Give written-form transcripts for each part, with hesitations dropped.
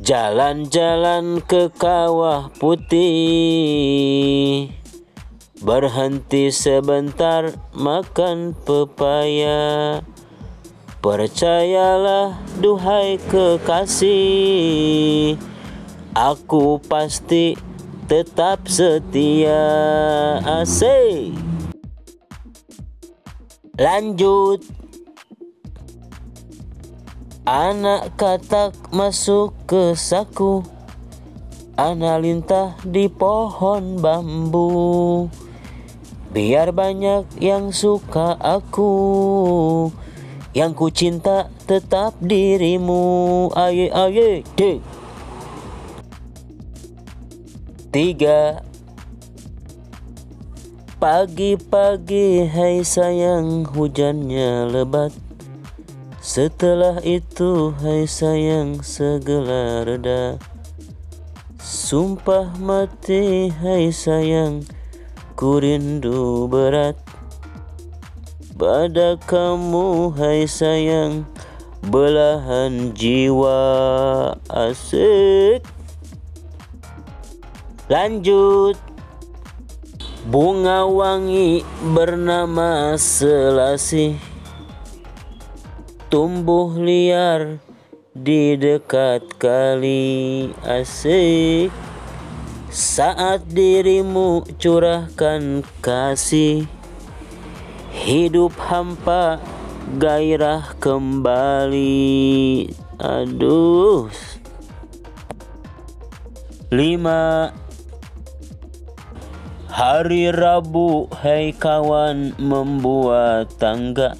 Jalan-jalan ke kawah putih, berhenti sebentar makan pepaya. Percayalah duhai kekasih, aku pasti tetap setia. Asik. Lanjut. Anak katak masuk ke saku, anak lintah di pohon bambu. Biar banyak yang suka aku, yang ku cinta tetap dirimu. Aye aye dek. 3. Pagi-pagi hai sayang hujannya lebat, setelah itu hai sayang segala reda. Sumpah mati hai sayang, ku rindu berat pada kamu hai sayang, belahan jiwa. Asik. Lanjut. Bunga wangi bernama selasih, tumbuh liar di dekat kali. Asik. Saat dirimu curahkan kasih, hidup hampa gairah kembali. Aduh. 5. Hari Rabu hai kawan membuat tangga,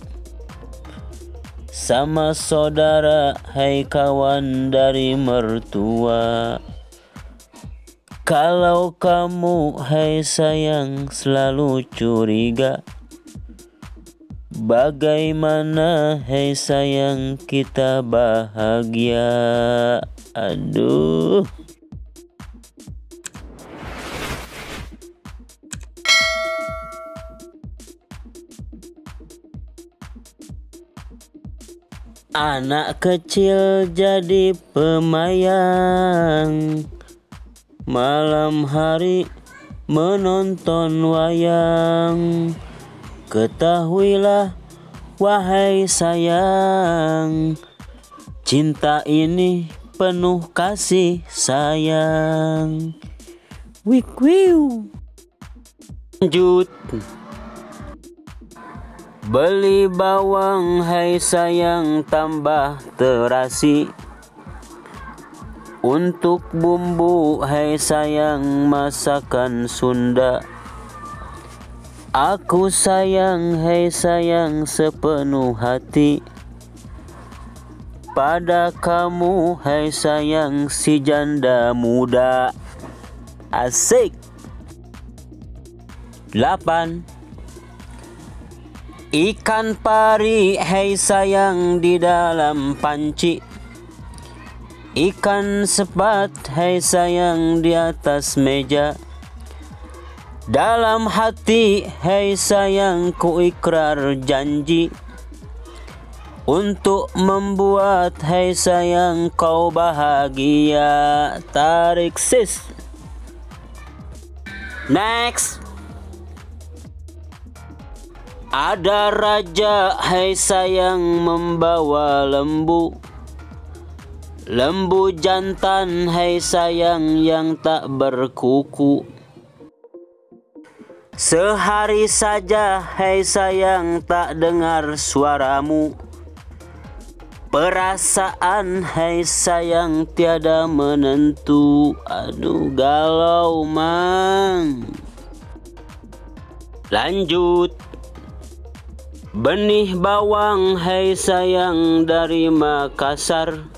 sama saudara hai kawan dari mertua. Kalau kamu hai sayang selalu curiga, bagaimana hai sayang kita bahagia. Aduh. Anak kecil jadi pemayang, malam hari menonton wayang. Ketahuilah wahai sayang, cinta ini penuh kasih sayang. Wik wiu. Lanjut. Beli bawang hai sayang tambah terasi, untuk bumbu hai sayang masakan Sunda. Aku sayang hai sayang sepenuh hati pada kamu hai sayang si janda muda. Asik. 8. Ikan pari hai sayang di dalam panci, ikan sepat hai sayang di atas meja. Dalam hati hai sayang ku ikrar janji, untuk membuat hai sayang kau bahagia. Tarik sis. Next. Ada raja hai sayang membawa lembu, lembu jantan hai sayang yang tak berkuku. Sehari saja hai sayang tak dengar suaramu, perasaan hai sayang tiada menentu. Aduh galau mang. Lanjut. Benih bawang hai sayang dari Makassar,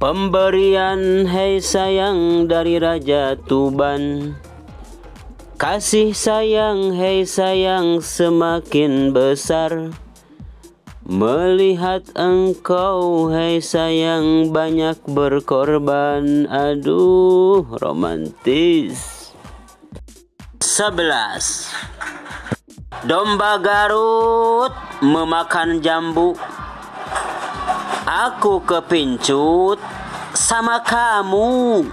pemberian hai sayang dari Raja Tuban. Kasih sayang hai sayang semakin besar, melihat engkau hai sayang banyak berkorban. Aduh romantis. 11. Domba Garut memakan jambu, aku kepincut sama kamu.